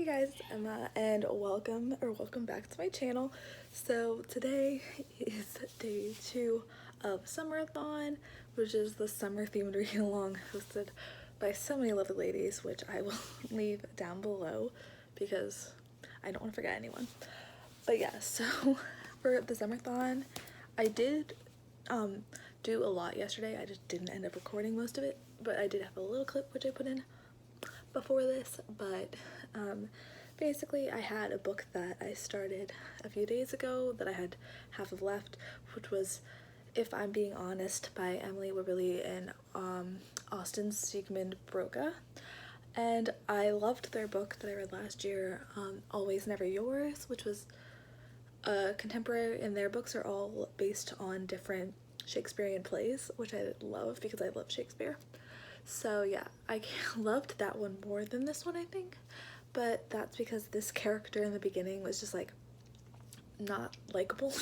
Hey guys, it's Emma and welcome back to my channel. So today is day 2 of Summerathon, which is the summer themed reading along hosted by so many lovely ladies, which I will leave down below because I don't want to forget anyone. But yeah, so for the Summerathon, I did do a lot yesterday. I just didn't end up recording most of it, but I did have a little clip which I put in before this. But basically I had a book that I started a few days ago that I had half of left, which was If I'm Being Honest by Emily Wibberley and Austin Sigmund Broca. And I loved their book that I read last year, Always Never Yours, which was contemporary, and their books are all based on different Shakespearean plays, which I love because I love Shakespeare. So yeah, I loved that one more than this one, I think, but that's because this character in the beginning was just like not likable.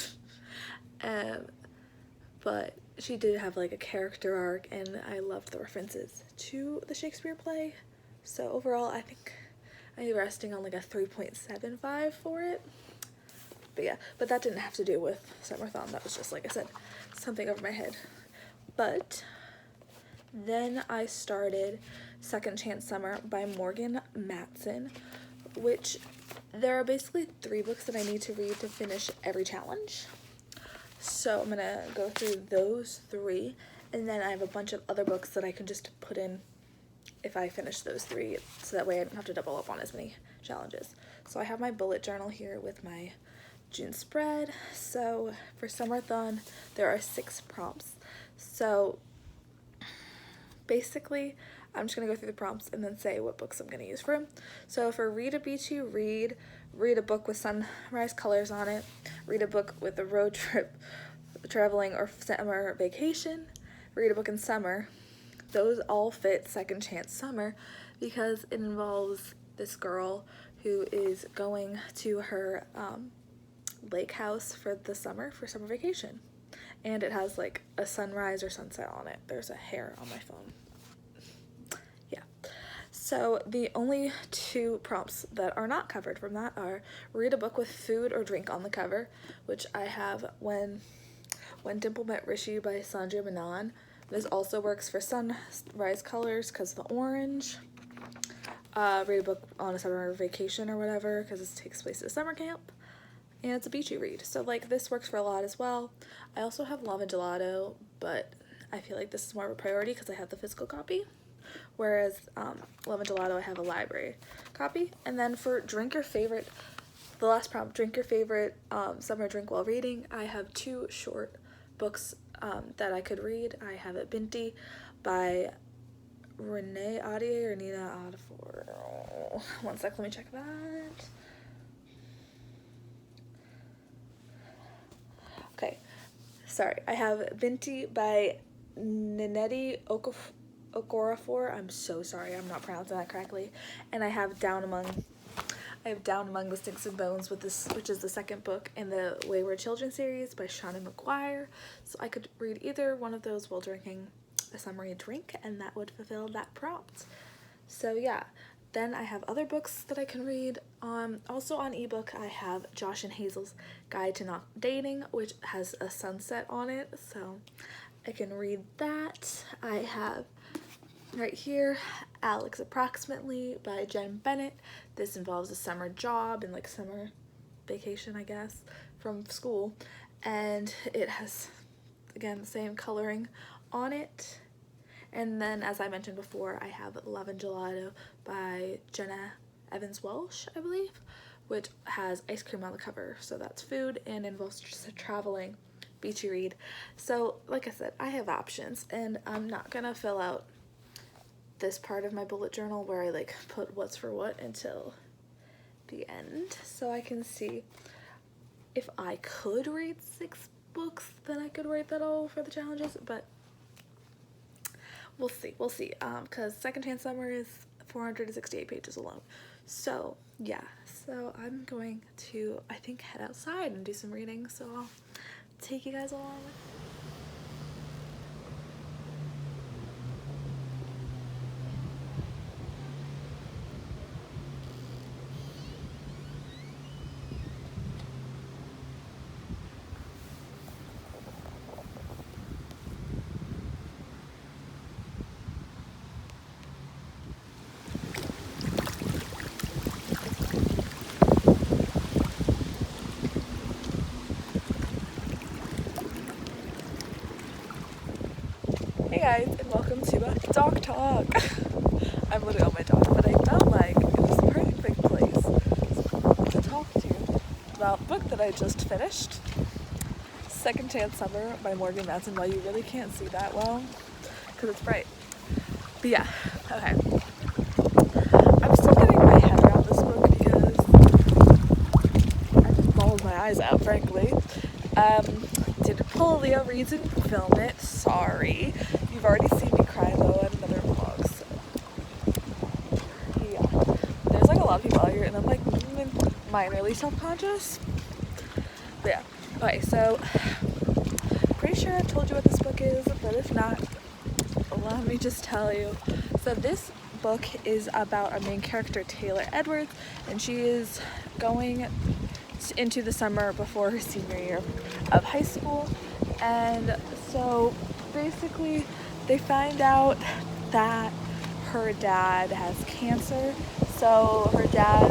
But she did have like a character arc, and I loved the references to the Shakespeare play. So overall, I think I'm resting on like a 3.75 for it. But yeah, but that didn't have to do with Summerathon. That was just, like I said, something over my head. But then I started Second Chance Summer by Morgan Matson, which there are basically 3 books that I need to read to finish every challenge. So I'm gonna go through those 3, and then I have a bunch of other books that I can just put in if I finish those 3, so that way I don't have to double up on as many challenges. So I have my bullet journal here with my June spread. So for Summerathon, there are 6 prompts. So basically, I'm just going to go through the prompts and then say what books I'm going to use for them. So for read a beachy read a book with sunrise colors on it, read a book with a road trip, traveling, or summer vacation, read a book in summer. Those all fit Second Chance Summer because it involves this girl who is going to her lake house for the summer, for summer vacation. And it has like a sunrise or sunset on it. There's a hair on my phone. Yeah. So the only 2 prompts that are not covered from that are read a book with food or drink on the cover, which I have When Dimple Met Rishi by Sanjay Menon. This also works for sunrise colors because of the orange. Read a book on a summer vacation or whatever because this takes place at a summer camp. And it's a beachy read, so like this works for a lot as well. I also have Love and Gelato, but I feel like this is more of a priority because I have the physical copy, whereas Love and Gelato, I have a library copy. And then for drink your favorite, the last prompt, drink your favorite summer drink while reading, I have 2 short books that I could read. I have it Binti by Renee Audier or Nina Adafor. One sec, let me check that. Okay, sorry. I have Binti by Nineti Okorafor. I'm so sorry, I'm not pronouncing that correctly. And I have Down Among the Sticks and Bones, with this, which is the second book in the Wayward Children series by Shauna McGuire. So I could read either one of those while drinking a summery drink, and that would fulfill that prompt. So yeah. Then I have other books that I can read. Also on ebook, I have Josh and Hazel's Guide to Not Dating, which has a sunset on it, so I can read that. I have right here Alex Approximately by Jen Bennett. This involves a summer job and like summer vacation, I guess, from school, and it has, again, the same coloring on it. And then, as I mentioned before, I have Love and Gelato by Jenna Evans Welsh, I believe, which has ice cream on the cover. So that's food and involves just a traveling beachy read. So, like I said, I have options, and I'm not gonna fill out this part of my bullet journal where I like put what's for what until the end, so I can see if I could read 6 books, then I could write that all for the challenges, but we'll see, because Second Chance Summer is 468 pages alone. So yeah, so I'm going to, I think, head outside and do some reading, so I'll take you guys along. Dog talk. I'm literally on my dog, but I felt like it was the perfect place to talk to you about the book that I just finished, Second Chance Summer by Morgan Matson. While you really can't see that well because it's bright. But yeah, okay. I'm still getting my head around this book because I just bawled my eyes out, frankly. Didn't pull Leo Reads and film it. Sorry. You've already seen me cry though at another vlog. So yeah, there's like a lot of people out here, and I'm like minorly self-conscious. But yeah. Okay, so pretty sure I've told you what this book is, but if not, let me just tell you. So this book is about our main character, Taylor Edwards, and she is going into the summer before her senior year of high school. And so basically they find out that her dad has cancer. So her dad,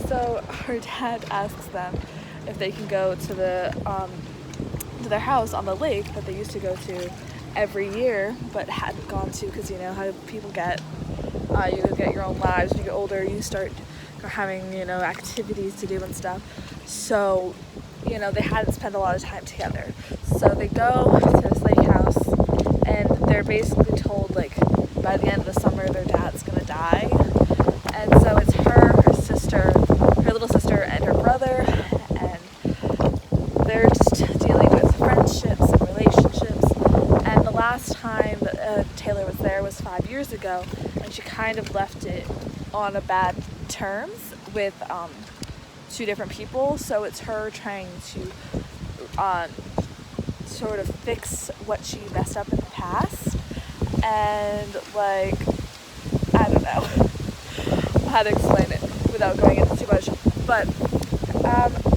so her dad asks them if they can go to their house on the lake that they used to go to every year but hadn't gone to, because you know how people get, you get your own lives. When you get older, you start having, you know, activities to do and stuff. So, you know, they hadn't spent a lot of time together. So they go to this lake house, and they're basically told, like, by the end of the summer their dad's gonna die. And so it's her sister, her little sister, and her brother, and they're just dealing with friendships and relationships. And the last time that Taylor was there was 5 years ago, and she kind of left it on a bad terms with two different people. So it's her trying to sort of fix what she messed up in the past, and like, I don't know how to explain it without going into too much. But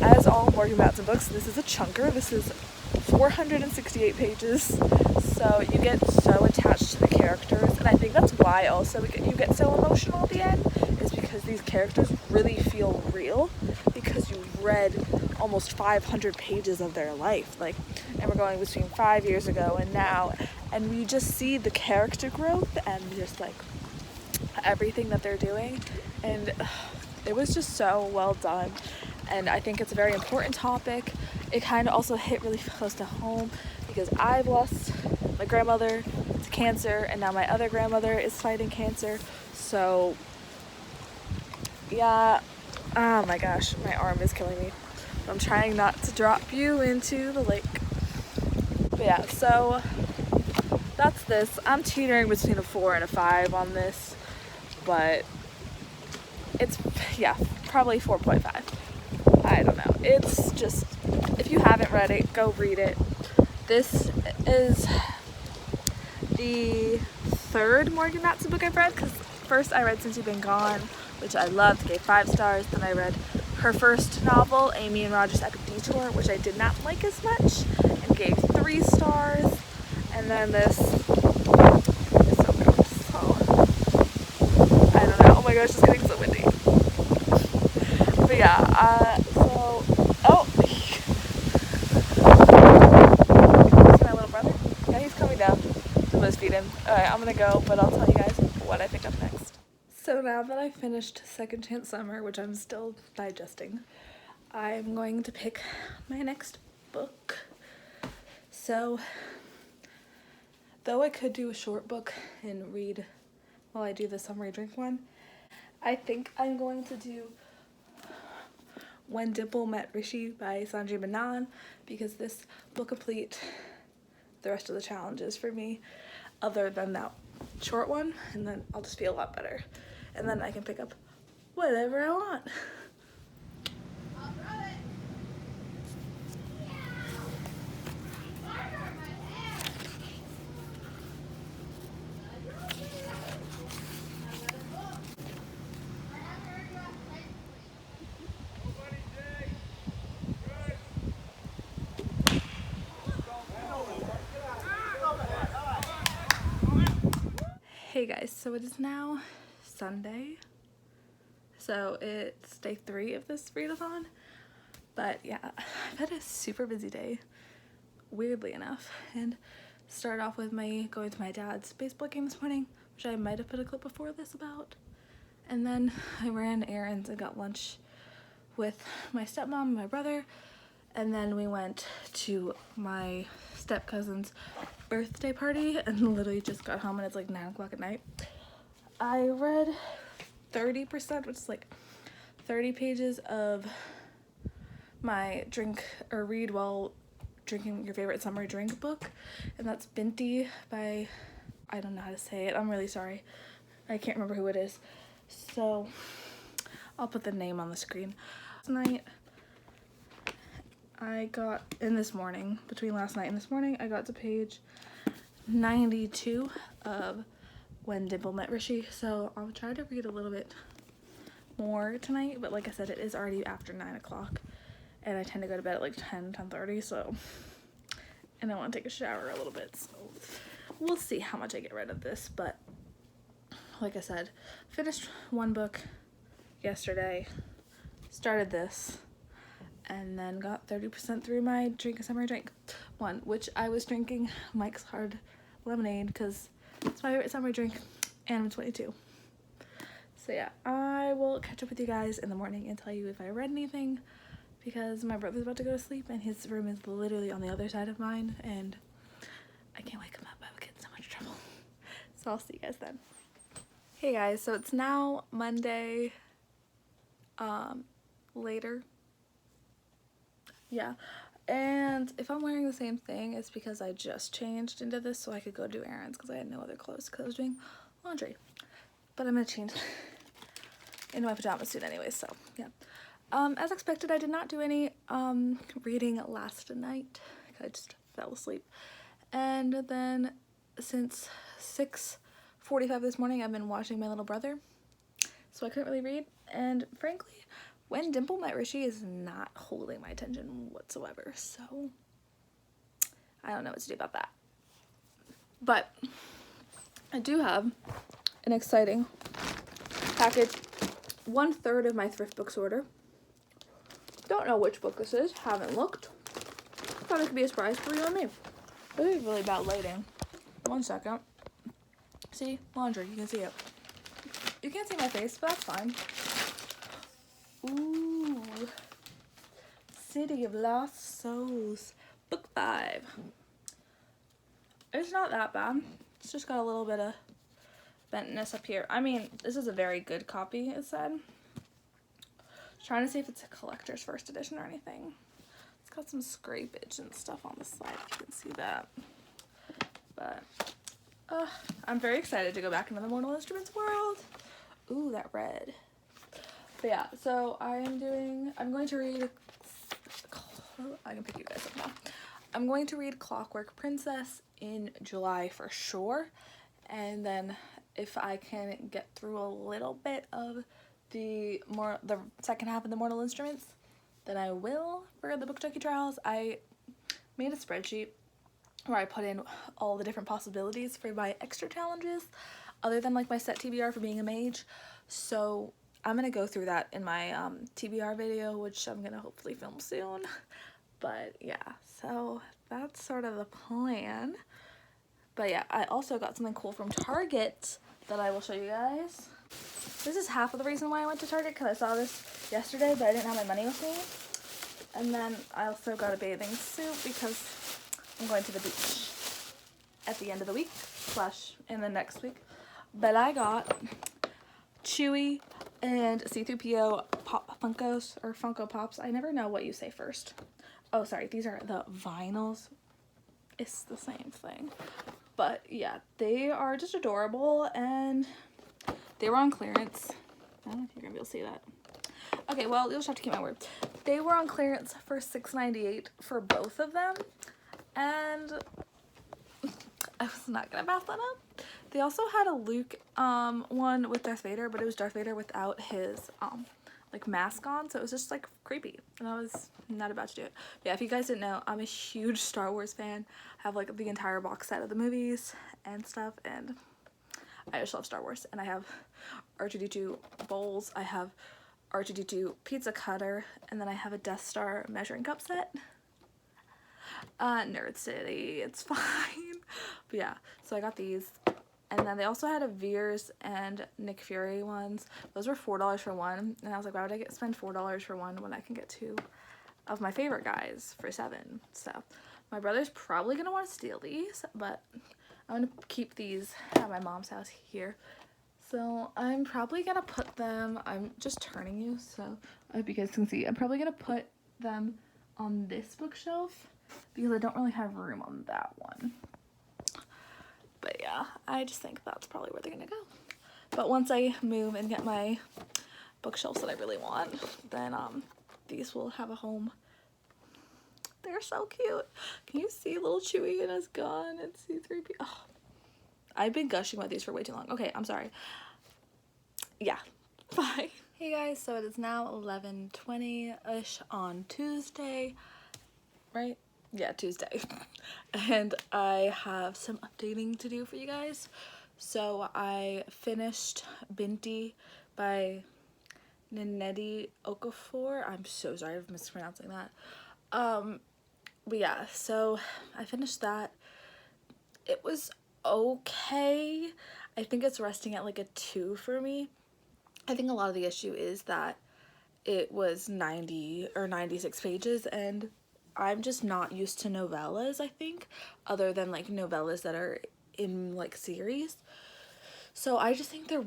as all Morgan Matson books, this is a chunker. This is 468 pages, so you get so attached to the characters, and I think that's why also you get so emotional at the end, is because these characters really feel real, because you read almost 500 pages of their life, like, and we're going between 5 years ago and now, and we just see the character growth and just like everything that they're doing, and it was just so well done. And I think it's a very important topic. It kind of also hit really close to home because I've lost my grandmother to cancer, and now my other grandmother is fighting cancer. So yeah, oh my gosh, my arm is killing me. I'm trying not to drop you into the lake. But yeah, so that's this. I'm teetering between a 4 and a 5 on this, but it's, yeah, probably 4.5. I don't know. It's just, if you haven't read it, go read it. This is the third Morgan Matson book I've read, because first I read Since You've Been Gone, which I loved, gave 5 stars. Then I read her first novel, Amy and Roger's Epic Detour, which I did not like as much, and gave 3 stars. And then this is so gross. So, I don't know. Oh my gosh, it's getting so windy. But yeah, so, oh, see my little brother? Yeah, he's coming down. I'm gonna feed him. Alright, I'm gonna go, but I'll tell you guys what I pick up next. So now that I finished Second Chance Summer, which I'm still digesting, I'm going to pick my next book. So, though I could do a short book and read while I do the summary drink one, I think I'm going to do When Dimple Met Rishi by Sanjay Manan, because this will complete the rest of the challenges for me, other than that short one, and then I'll just feel a lot better. And then I can pick up whatever I want. Hey guys, so it is now Sunday, so it's day 3 of this readathon, But yeah, I've had a super busy day, weirdly enough, and started off with going to my dad's baseball game this morning, which I might have put a clip before this about. And then I ran errands and got lunch with my stepmom and my brother. And then we went to my step cousin's birthday party and literally just got home and it's like 9 o'clock at night. I read 30%, which is like 30 pages of my read while drinking your favorite summer drink book. And that's Binti by, I don't know how to say it. I'm really sorry. I can't remember who it is. So I'll put the name on the screen. Last night, between last night and this morning, I got to page 92 of When Dimple Met Rishi. So I'll try to read a little bit more tonight, but like I said, it is already after 9 o'clock and I tend to go to bed at like 10:30, so, and I want to take a shower a little bit, so we'll see how much I get rid of this. But like I said, finished one book yesterday, started this, and then got 30% through my summer drink one, which I was drinking Mike's Hard Lemonade because it's my favorite summer drink, and I'm 22. So yeah, I will catch up with you guys in the morning and tell you if I read anything, because my brother's about to go to sleep and his room is literally on the other side of mine and I can't wake him up. I would get in so much trouble. So I'll see you guys then. Hey guys, so it's now Monday, later. Yeah, and if I'm wearing the same thing, it's because I just changed into this so I could go do errands because I had no other clothes because I was doing laundry. But I'm gonna change into my pajamas soon anyway, so yeah. As expected, I did not do any reading last night. I just fell asleep. And then since 6:45 this morning, I've been watching my little brother, so I couldn't really read. And frankly, When Dimple Met Rishi is not holding my attention whatsoever, so I don't know what to do about that. But I do have an exciting package, 1/3 of my thrift books order. Don't know which book this is, haven't looked. Thought it could be a surprise for you and me. This is really bad lighting. 1 second. See? Laundry, you can see it. You can't see my face, but that's fine. Ooh. City of Lost Souls, book 5. It's not that bad. It's just got a little bit of bentness up here. I mean, this is a very good copy, it said. Trying to see if it's a collector's first edition or anything. It's got some scrapage and stuff on the side, if you can see that. But I'm very excited to go back into the Mortal Instruments world. Ooh, that red. But yeah, so I'm going to read, I can pick you guys up now. I'm going to read Clockwork Princess in July for sure. And then if I can get through a little bit of the second half of the Mortal Instruments, then I will for the Book Junkie Trials. I made a spreadsheet where I put in all the different possibilities for my extra challenges other than like my set TBR for being a mage. So I'm gonna go through that in my TBR video, which I'm gonna hopefully film soon. But yeah, so that's sort of the plan. But yeah, I also got something cool from Target that I will show you guys. This is half of the reason why I went to Target, because I saw this yesterday, but I didn't have my money with me. And then I also got a bathing suit because I'm going to the beach at the end of the week, / in the next week. But I got Chewy and C-3PO Funkos, or Funko Pops. I never know what you say first. Oh, sorry, these are the vinyls. It's the same thing. But yeah, they are just adorable, and they were on clearance. I don't know if you're gonna be able to see that. Okay, well, you'll just have to keep my word. They were on clearance for $6.98 for both of them, and I was not gonna pass that up. They also had a Luke one with Darth Vader, but it was Darth Vader without his like mask on, so it was just like creepy, and I was not about to do it. But yeah, if you guys didn't know, I'm a huge Star Wars fan. I have like the entire box set of the movies and stuff, and I just love Star Wars. And I have R2-D2 bowls, I have R2D2 pizza cutter, and then I have a Death Star measuring cup set. Nerd City, it's fine. But yeah, so I got these. And then they also had a Veers and Nick Fury ones. Those were $4 for one. And I was like, why would I spend $4 for one when I can get two of my favorite guys for $7? So my brother's probably going to want to steal these, but I'm going to keep these at my mom's house here. So I'm probably going to put them, I'm just turning you so I hope you guys can see. I'm probably going to put them on this bookshelf because I don't really have room on that one. But yeah, I just think that's probably where they're gonna go. But once I move and get my bookshelves that I really want, then these will have a home. They're so cute. Can you see little Chewie and his gun and C-3PO? Oh, I've been gushing about these for way too long. Okay, I'm sorry. Yeah, bye. Hey guys, so it is now 11:20-ish on Tuesday, right? Yeah, Tuesday. And I have some updating to do for you guys. So I finished Binti by Nnedi Okorafor. I'm so sorry for mispronouncing that. But yeah, so I finished that. It was okay. I think it's resting at like a 2 for me. I think a lot of the issue is that it was 90 or 96 pages, and I'm just not used to novellas, I think, other than like novellas that are in like series. So I just think there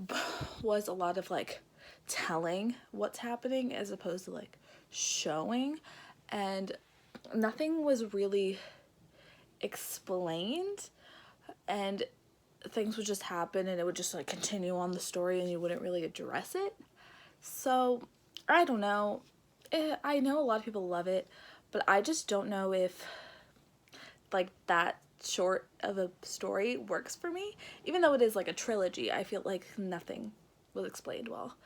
was a lot of like telling what's happening as opposed to like showing, and nothing was really explained, and things would just happen and it would just like continue on the story and you wouldn't really address it. So I don't know. I know a lot of people love it, but I just don't know if like that short of a story works for me. Even though it is like a trilogy, I feel like nothing was explained well.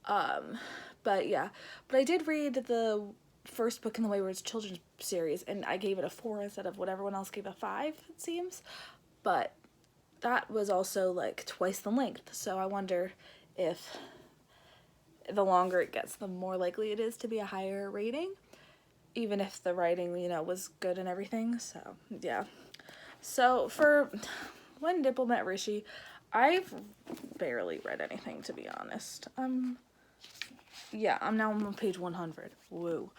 But yeah, but I did read the first book in the Wayward Children's series, and I gave it a 4 instead of what everyone else gave a 5, it seems. But that was also like twice the length, so I wonder if the longer it gets, the more likely it is to be a higher rating, even if the writing, you know, was good and everything. So yeah. So for When Diplomat Rishi, I've barely read anything, to be honest. Yeah, I'm now on page 100. Woo.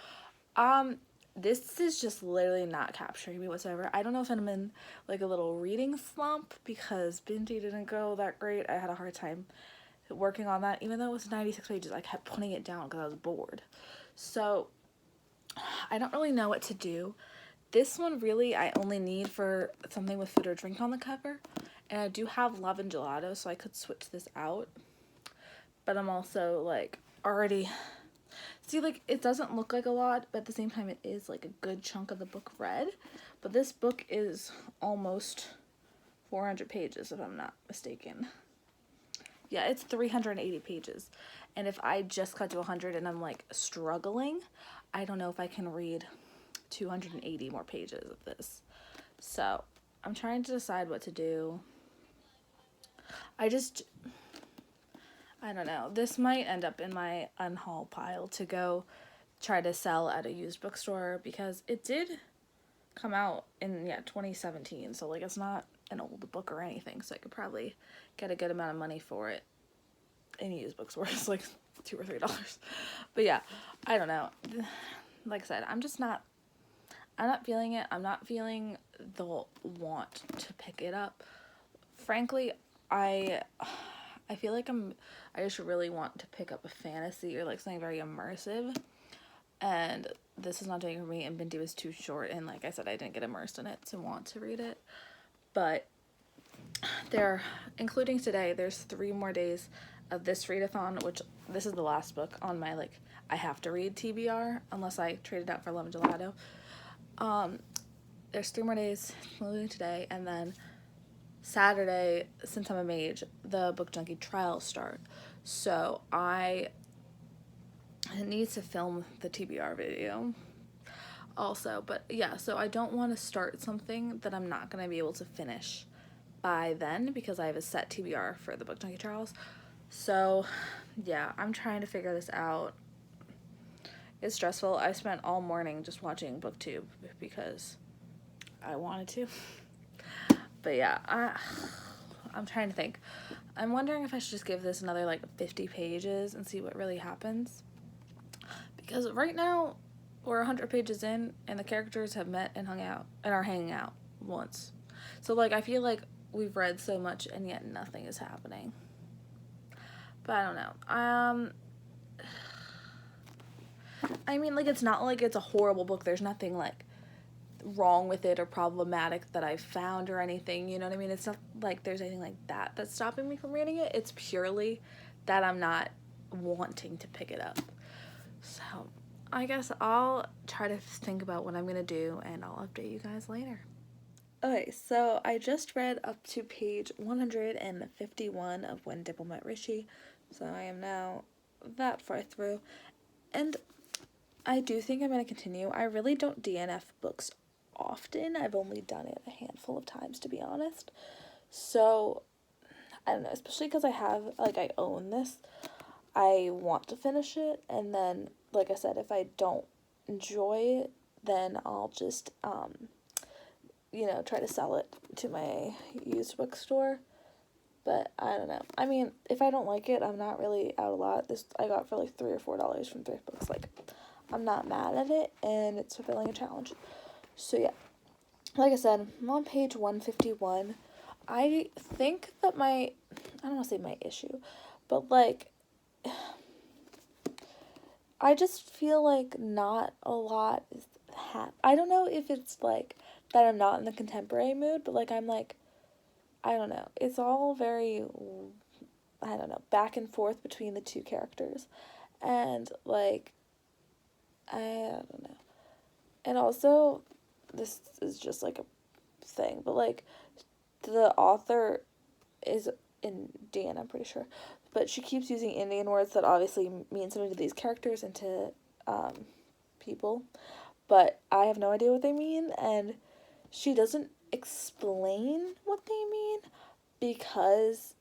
This is just literally not capturing me whatsoever. I don't know if I'm in like a little reading slump because Binti didn't go that great. I had a hard time working on that, even though it was 96 pages. I kept putting it down because I was bored. So I don't really know what to do. This one really I only need for something with food or drink on the cover, and I do have Love and Gelato, so I could switch this out. But I'm also like already, see, like it doesn't look like a lot, but at the same time it is like a good chunk of the book read. But this book is almost 400 pages if I'm not mistaken. Yeah, it's 380 pages. And if I just cut to 100 and I'm like struggling, I don't know if I can read 280 more pages of this. So I'm trying to decide what to do. I don't know. This might end up in my unhaul pile to go try to sell at a used bookstore, because it did come out in 2017, so like it's not an old book or anything, so I could probably get a good amount of money for it in used bookstores, like $2 or $3. But yeah, I don't know. Like I said, I'm not feeling it. I'm not feeling the want to pick it up. Frankly, I feel like I just really want to pick up a fantasy or like something very immersive, and this is not doing it for me, and Binti was too short, and like I said, I didn't get immersed in it to want to read it. But including today, there's 3 more days of this readathon, which this is the last book on my like I have to read TBR unless I trade it out for Love and Gelato. There's 3 more days, including today, and then Saturday, since I'm a mage, the Book Junkie trials start. So I need to film the TBR video also. But yeah, so I don't want to start something that I'm not going to be able to finish by then, because I have a set TBR for the Book Junkie trials. So, yeah, I'm trying to figure this out. It's stressful. I spent all morning just watching BookTube because I wanted to. But yeah, I'm trying to think. I'm wondering if I should just give this another like 50 pages and see what really happens. Because right now, we're 100 pages in and the characters have met and hung out and are hanging out once. So, like, I feel like we've read so much and yet nothing is happening. But I don't know. I mean, like, it's not like it's a horrible book. There's nothing, like, wrong with it or problematic that I've found or anything. You know what I mean? It's not like there's anything like that that's stopping me from reading it. It's purely that I'm not wanting to pick it up. So, I guess I'll try to think about what I'm going to do and I'll update you guys later. Okay, so I just read up to page 151 of When Dipple Met Rishi, so I am now that far through, and I do think I'm going to continue. I really don't DNF books often. I've only done it a handful of times, to be honest. So, I don't know, especially because I own this. I want to finish it, and then, like I said, if I don't enjoy it, then I'll just, try to sell it to my used bookstore. But I don't know. I mean, if I don't like it, I'm not really out a lot. This I got for like $3 or $4 from thrift books. Like, I'm not mad at it, and it's fulfilling a challenge. So yeah, like I said, I'm on page 151. I think that I don't want to say my issue, but like, I just feel like not a lot is I don't know if it's like that I'm not in the contemporary mood, but like I'm like, I don't know. It's all very, I don't know, back and forth between the two characters. And like, I don't know. And also, this is just like a thing, but like, the author is Indian, I'm pretty sure. But she keeps using Indian words that obviously mean something to these characters and to people. But I have no idea what they mean, and she doesn't explain what they mean because,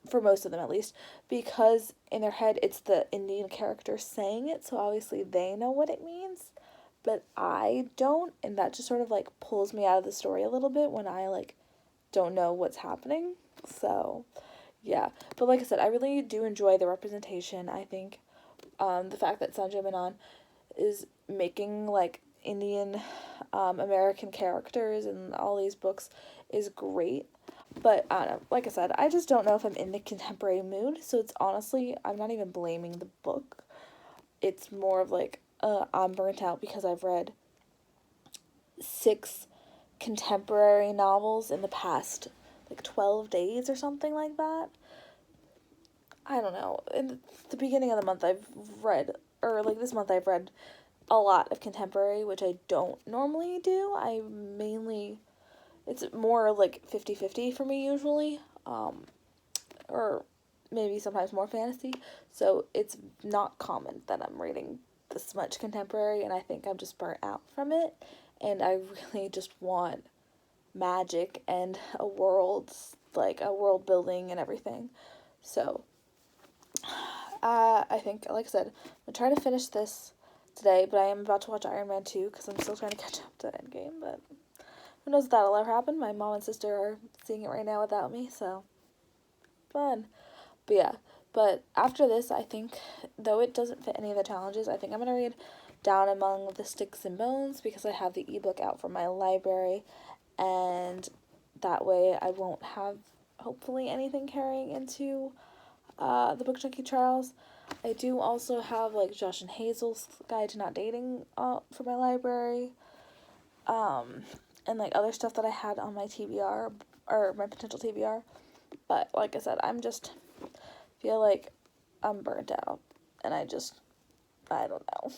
for most of them at least, because in their head it's the Indian character saying it, so obviously they know what it means, but I don't, and that just sort of like pulls me out of the story a little bit when I like don't know what's happening. So yeah, but like I said, I really do enjoy the representation. I think the fact that Sanjay Menon is making like Indian American characters in all these books is great. But I don't know, like I said, I just don't know if I'm in the contemporary mood. So it's honestly, I'm not even blaming the book. It's more of like, I'm burnt out because I've read 6 contemporary novels in the past like 12 days or something like that. I don't know. In the beginning of the month, this month I've read a lot of contemporary, which I don't normally do. It's more like 50-50 for me usually, or maybe sometimes more fantasy. So it's not common that I'm reading this much contemporary, and I think I'm just burnt out from it, and I really just want magic and a world building and everything. So, I think, like I said, I'm going to try to finish this today, but I am about to watch Iron Man 2 because I'm still trying to catch up to Endgame, but who knows if that'll ever happen. My mom and sister are seeing it right now without me, so fun. But yeah, but after this, I think, though it doesn't fit any of the challenges, I think I'm going to read Down Among the Sticks and Bones because I have the ebook out from my library, and that way I won't have, hopefully, anything carrying into the Book Junkie Trials. I do also have like Josh and Hazel's Guide to Not Dating for my library, and like other stuff that I had on my TBR or my potential TBR. But like I said, I'm just feel like I'm burnt out, and I don't know.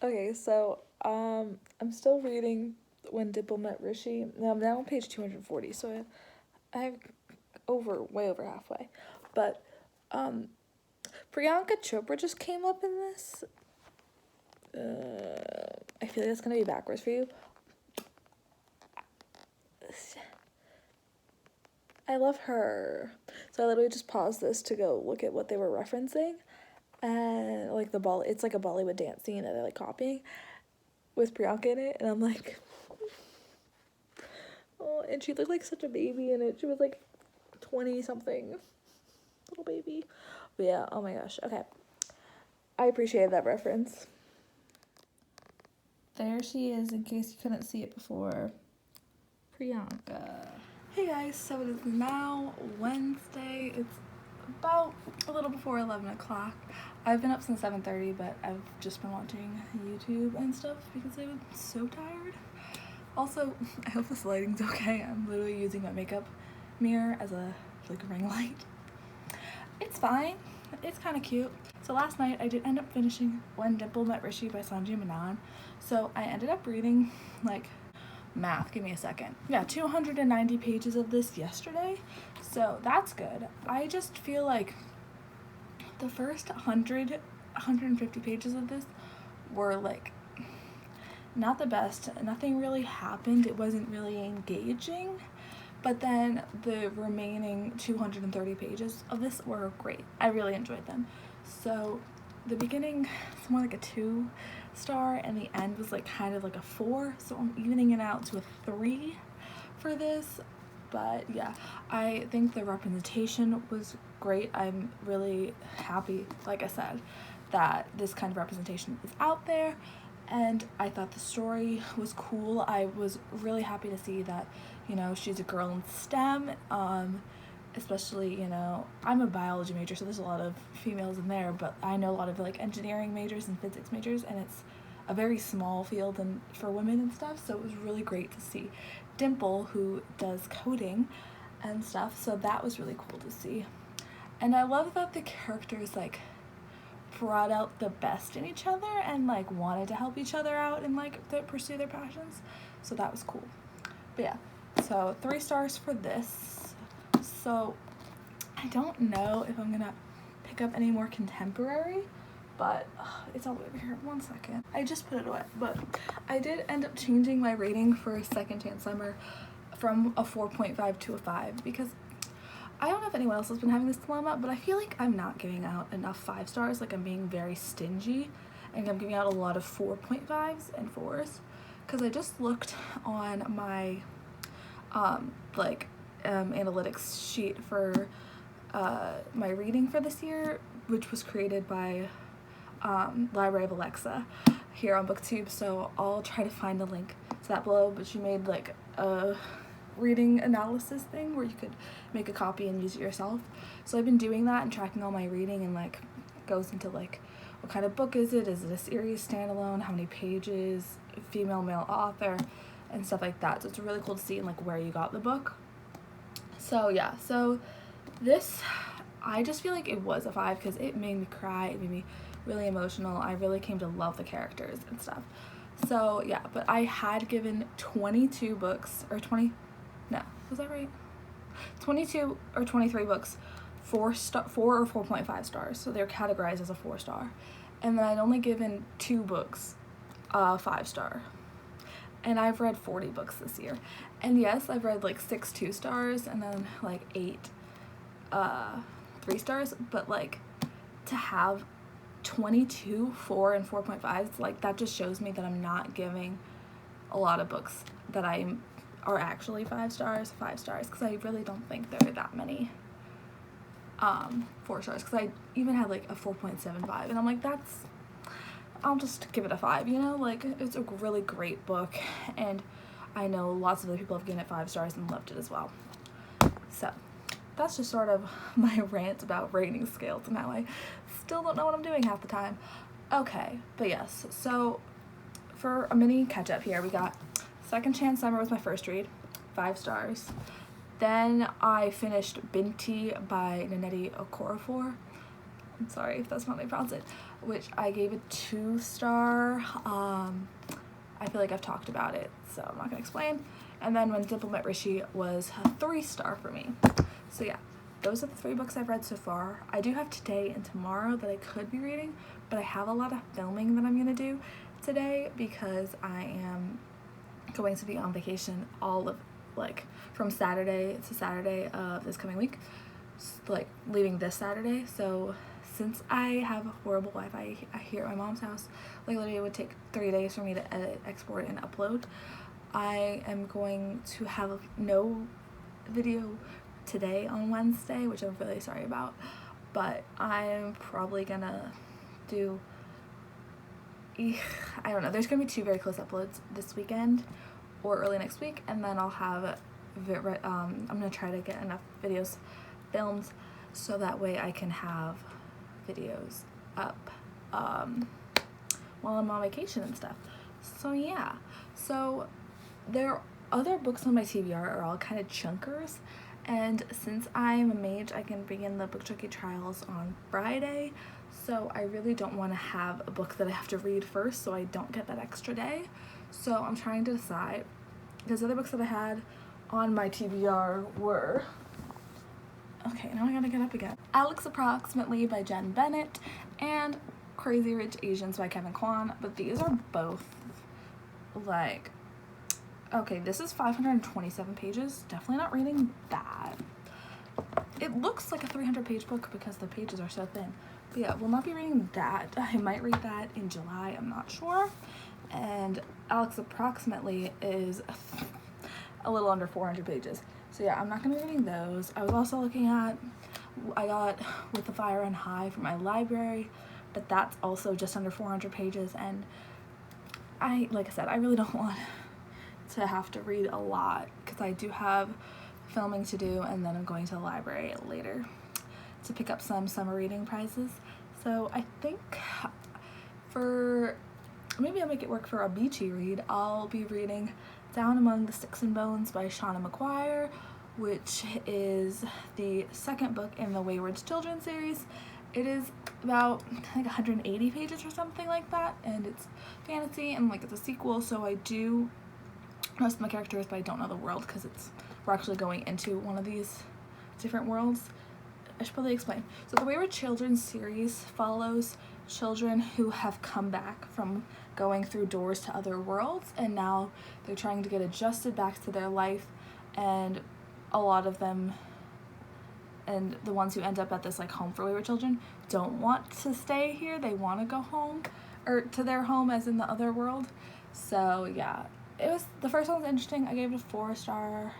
Okay, so I'm still reading When Dipple Met Rishi. Now I'm now on page 240, so I've way over halfway. But Priyanka Chopra just came up in this. I feel like that's gonna be backwards for you, I love her. So I literally just paused this to go look at what they were referencing, and like it's like a Bollywood dance scene that they're like copying with Priyanka in it, and I'm like, oh, and she looked like such a baby in it. She was like 20 something, little baby. But yeah, oh my gosh. Okay, I appreciated that reference. There she is, in case you couldn't see it before. Priyanka. Hey guys, so it is now Wednesday. It's about a little before 11 o'clock. I've been up since 7:30, but I've just been watching YouTube and stuff because I was so tired. Also, I hope this lighting's okay. I'm literally using my makeup mirror as a like ring light. It's fine. It's kind of cute. So last night I did end up finishing When Dimple Met Rishi by Sanjay Manan. So I ended up reading like math, give me a second. Yeah, 290 pages of this yesterday. So that's good. I just feel like the first 150 pages of this were like not the best. Nothing really happened. It wasn't really engaging. But then the remaining 230 pages of this were great. I really enjoyed them. So the beginning is more like a 2-star, and the end was like kind of like a 4. So I'm evening it out to a 3 for this. But yeah, I think the representation was great. I'm really happy, like I said, that this kind of representation is out there. And I thought the story was cool. I was really happy to see that, you know, she's a girl in STEM, especially, you know, I'm a biology major, so there's a lot of females in there, but I know a lot of like engineering majors and physics majors, and it's a very small field and for women and stuff, so it was really great to see Dimple, who does coding and stuff, so that was really cool to see. And I love that the characters like brought out the best in each other and like wanted to help each other out and like pursue their passions, so that was cool. But yeah, so 3 stars for this. So I don't know if I'm gonna pick up any more contemporary, but it's all over here. 1 second, I just put it away. But I did end up changing my rating for Second Chance Summer from a 4.5 to a 5 because I don't know if anyone else has been having this dilemma, but I feel like I'm not giving out enough 5 stars. Like I'm being very stingy, and I'm giving out a lot of 4.5s and 4s. Because I just looked on my analytics sheet for my reading for this year, which was created by Library of Alexa here on BookTube. So I'll try to find a link to that below. But she made like a reading analysis thing where you could make a copy and use it yourself. So I've been doing that and tracking all my reading, and like goes into like what kind of book is it a series, standalone, how many pages, female, male author, and stuff like that. So it's really cool to see like where you got the book. So yeah, so this, I just feel like it was a 5 because it made me cry, it made me really emotional. I really came to love the characters and stuff. So yeah, but I had given 22 books, or 20, no, was that right? 22 or 23 books 4 or 4.5 stars, so they're categorized as a 4-star. And then I'd only given 2 books 5-star. And I've read 40 books this year. And yes, I've read like 6 2-stars and then like 8 3-stars, but like to have 22 4 and 4.5s, like that just shows me that I'm not giving a lot of books that are actually 5 stars, because I really don't think there are that many 4 stars, because I even had like a 4.75, and I'm like, I'll just give it a 5, you know, like it's a really great book, and I know lots of other people have given it 5 stars and loved it as well. So that's just sort of my rant about rating scales and how I still don't know what I'm doing half the time. Okay, but yes, so for a mini catch up here, we got Second Chance Summer was my first read, 5 stars. Then I finished Binti by Nnedi Okorafor. I'm sorry if that's not how I pronounce it, which I gave a 2-star. I feel like I've talked about it, so I'm not gonna explain. And then When Dimple Met Rishi was a 3-star for me. So yeah, those are the 3 books I've read so far. I do have today and tomorrow that I could be reading, but I have a lot of filming that I'm gonna do today because I am going to be on vacation all of like from Saturday to Saturday of this coming week, like leaving this Saturday. So since I have horrible Wi-Fi here at my mom's house, like literally it would take 3 days for me to edit, export, and upload. I am going to have no video today on Wednesday, which I'm really sorry about, but I'm probably gonna do, I don't know, there's gonna be 2 very close uploads this weekend or early next week, and then I'll have I'm gonna try to get enough videos filmed so that way I can have videos up while I'm on vacation and stuff. So yeah, so there other books on my TBR are all kind of chunkers, and since I'm a mage, I can begin the book junkie trials on Friday, so I really don't want to have a book that I have to read first so I don't get that extra day. So I'm trying to decide, because other books that I had on my TBR were, okay, now I gotta get up again, Alex Approximately by Jen Bennett and Crazy Rich Asians by Kevin Kwan, but these are both like, okay, this is 527 pages, definitely not reading that. It looks like a 300-page book because the pages are so thin, but yeah, we'll not be reading that. I might read that in July, I'm not sure. And Alex Approximately is a little under 400 pages, so yeah, I'm not gonna be reading those. I was also looking at, I got With the Fire and High from my library, but that's also just under 400 pages, and like I said, I really don't want to have to read a lot because I do have filming to do, and then I'm going to the library later to pick up some summer reading prizes. So I think maybe I'll make it work for a beachy read. I'll be reading Down Among the Sticks and Bones by Shauna McGuire, which is the second book in the Wayward Children series. It is about, I think, 180 pages or something like that, and it's fantasy, and like it's a sequel, so I do most of my characters, but I don't know the world because we're actually going into one of these different worlds. I should probably explain. So the Wayward Children series follows children who have come back from going through doors to other worlds, and now they're trying to get adjusted back to their life, and a lot of them, and the ones who end up at this like home for wayward children, don't want to stay here. They want to go home, or to their home as in the other world. So yeah, the first one was interesting. I gave it a 4-star.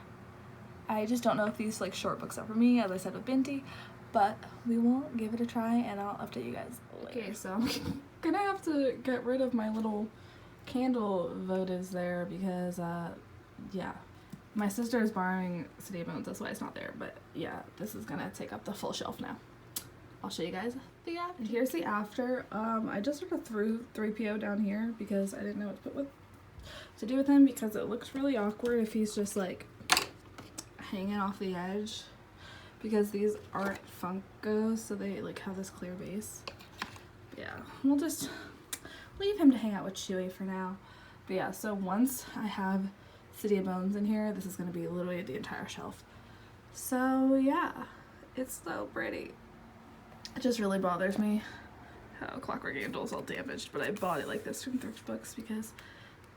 I just don't know if these like short books are for me, as I said with Binti, but we will give it a try and I'll update you guys later. Okay, so I'm gonna have to get rid of my little candle votives there because yeah, my sister is borrowing City of Bones, that's why it's not there, but yeah, this is gonna take up the full shelf now. I'll show you guys the after. Here's the after. I just sort of threw 3PO down here because I didn't know what to do with him, because it looks really awkward if he's just like hanging off the edge, because these aren't Funkos, so they like have this clear base. But yeah, we'll just leave him to hang out with Chewie for now. But yeah, so once I have City of Bones in here, this is going to be literally the entire shelf. So yeah, it's so pretty. It just really bothers me how Clockwork Angel is all damaged, but I bought it like this from thrift books because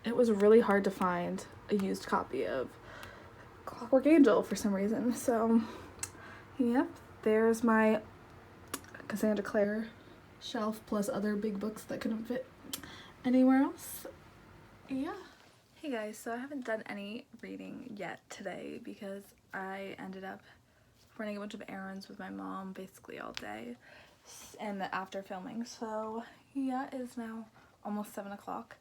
it was really hard to find a used copy of Clockwork Angel for some reason. So yep, there's my Cassandra Clare shelf plus other big books that couldn't fit anywhere else. Yeah. Hey guys, so I haven't done any reading yet today because I ended up running a bunch of errands with my mom basically all day and after filming. So yeah, it is now almost 7 o'clock,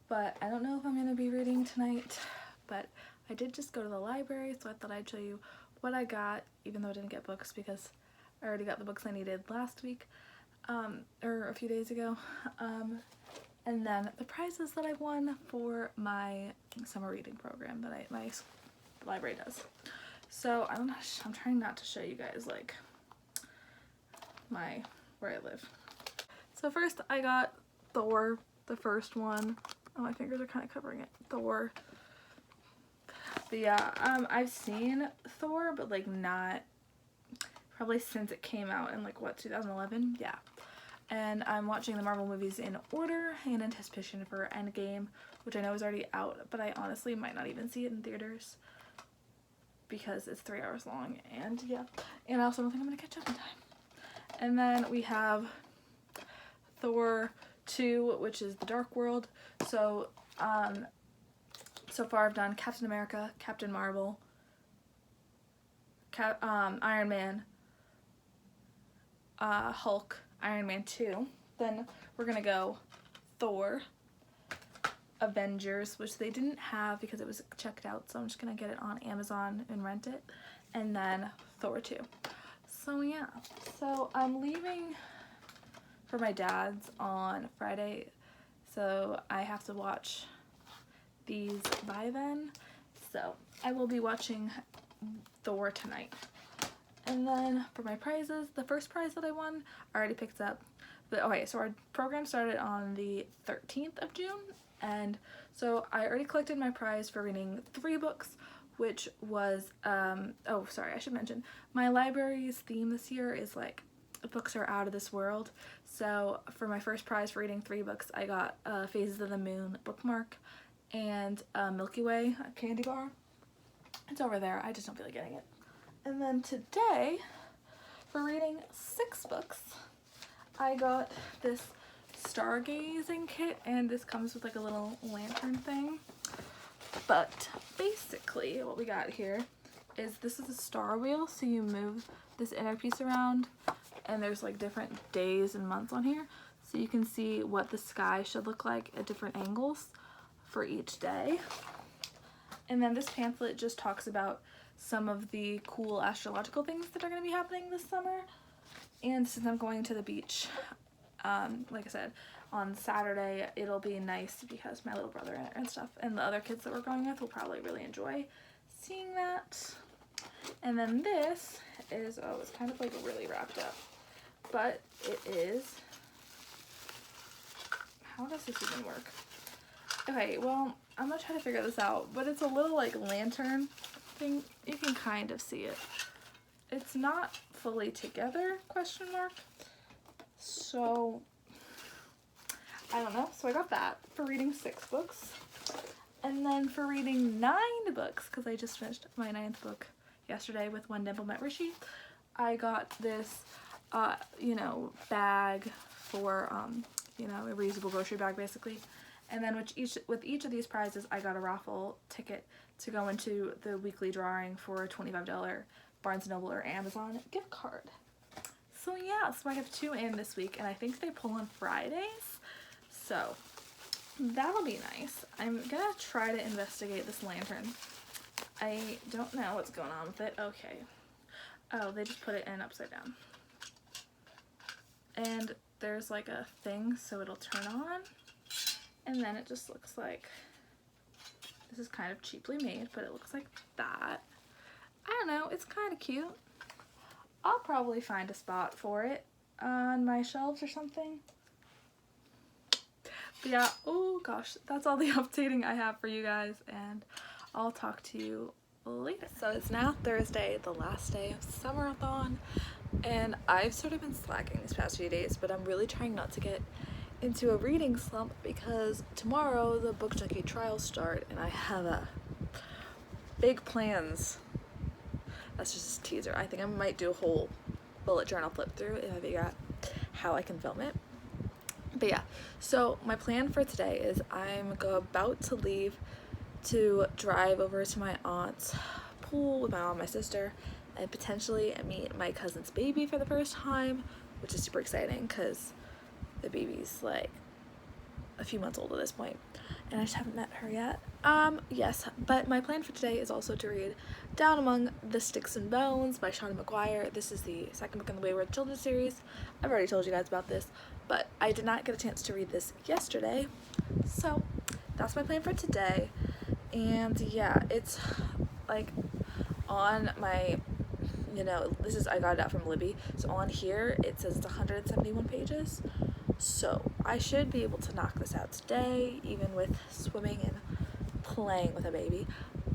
but I don't know if I'm gonna be reading tonight, but I did just go to the library, so I thought I'd show you what I got, even though I didn't get books because I already got the books I needed last week, or a few days ago, and then the prizes that I won for my summer reading program that my library does. So I'm trying not to show you guys like where I live. So first I got Thor, the first one. Oh, my fingers are kind of covering it. Thor. But yeah, I've seen Thor, but like not probably since it came out in like what, 2011? Yeah. And I'm watching the Marvel movies in order in anticipation for Endgame, which I know is already out, but I honestly might not even see it in theaters. because it's 3 hours long, and yeah, and I also don't think I'm gonna catch up in time. And then we have Thor 2, which is the Dark World. So so far I've done Captain America, Captain Marvel, Iron Man, Hulk, Iron Man 2. Then we're gonna go Thor, Avengers, which they didn't have because it was checked out, so I'm just gonna get it on Amazon and rent it, and then Thor 2. So yeah, so I'm leaving for my dad's on Friday, so I have to watch these by then, so I will be watching Thor tonight. And then for my prizes, the first prize that I won I already picked up. But okay, so our program started on the 13th of June, and so I already collected my prize for reading 3 books, which was oh sorry, I should mention my library's theme this year is like books are out of this world. So for my first prize for reading 3 books, I got Phases of the Moon bookmark and Milky Way candy bar. It's over there, I just don't feel like getting it. And then today, for reading 6 books, I got this stargazing kit, and this comes with like a little lantern thing. But basically what we got here is this is a star wheel, so you move this inner piece around and there's like different days and months on here, so you can see what the sky should look like at different angles for each day. And then this pamphlet just talks about some of the cool astrological things that are going to be happening this summer. And since I'm going to the beach, like I said, on Saturday, it'll be nice because my little brother and stuff and the other kids that we're going with will probably really enjoy seeing that. And then this is, oh, it's kind of like really wrapped up, but it is, how does this even work? Okay, well, I'm gonna try to figure this out, but it's a little like lantern thing. You can kind of see it. It's not fully together, question mark. So, I don't know. So I got that for reading 6 books. And then for reading 9 books, because I just finished my 9th book yesterday with When Dimple Met Rishi, I got this, you know, bag for, you know, a reusable grocery bag basically. And then with each of these prizes, I got a raffle ticket to go into the weekly drawing for a $25 Barnes & Noble or Amazon gift card. So yeah, so I have 2 in this week, and I think they pull on Fridays. So that'll be nice. I'm gonna try to investigate this lantern. I don't know what's going on with it. Okay. Oh, they just put it in upside down. And there's like a thing so it'll turn on. And then it just looks like, this is kind of cheaply made, but it looks like that. I don't know, it's kind of cute. I'll probably find a spot for it on my shelves or something. But yeah, oh gosh, that's all the updating I have for you guys, and I'll talk to you later. So it's now Thursday, the last day of Summerathon, and I've sort of been slacking these past few days, but I'm really trying not to get into a reading slump because tomorrow the Book Junkie trials start, and I have big plans. That's just a teaser. I think I might do a whole bullet journal flip through if I figure out how I can film it. But yeah, so my plan for today is I'm about to leave to drive over to my aunt's pool with my mom and my sister and potentially meet my cousin's baby for the first time, which is super exciting because the baby's like a few months old at this point and I just haven't met her yet. Yes, but my plan for today is also to read Down Among the Sticks and Bones by Shauna McGuire. This is the second book in the Wayward Children series. I've already told you guys about this, but I did not get a chance to read this yesterday, so that's my plan for today. And yeah, it's like on my, you know, this is, I got it out from Libby, so on here it says it's 171 pages, so I should be able to knock this out today, even with swimming and playing with a baby,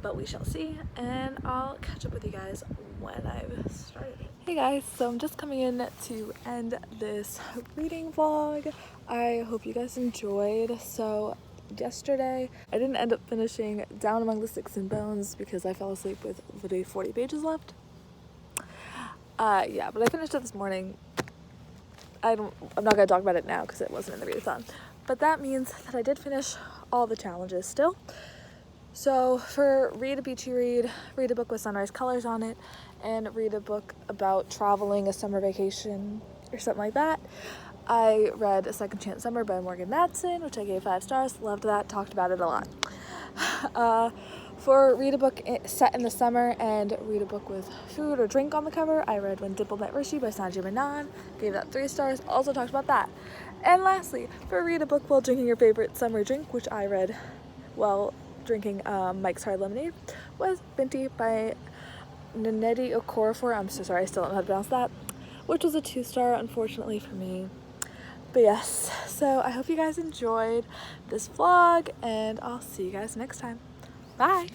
but we shall see, and I'll catch up with you guys when I've started. Hey guys, so I'm just coming in to end this reading vlog. I hope you guys enjoyed. So yesterday. I didn't end up finishing Down Among the Sticks and Bones because I fell asleep with literally 40 pages left. Yeah, but I finished it this morning. I'm not gonna talk about it now because it wasn't in the readathon. But that means that I did finish all the challenges still. So for read a beachy read a book with sunrise colors on it, and read a book about traveling a summer vacation or something like that, I read A Second Chance Summer by Morgan Matson, which I gave 5 stars. Loved that, talked about it a lot. For read a book set in the summer and read a book with food or drink on the cover, I read When Dimple Met Rishi by Sanjay Manan, gave that 3 stars, also talked about that. And lastly, for read a book while drinking your favorite summer drink, which I read while drinking Mike's Hard Lemonade, was Binti by Nnedi Okorafor. I'm so sorry, I still don't know how to pronounce that, which was a 2-star, unfortunately for me. But yes, so I hope you guys enjoyed this vlog, and I'll see you guys next time. Bye!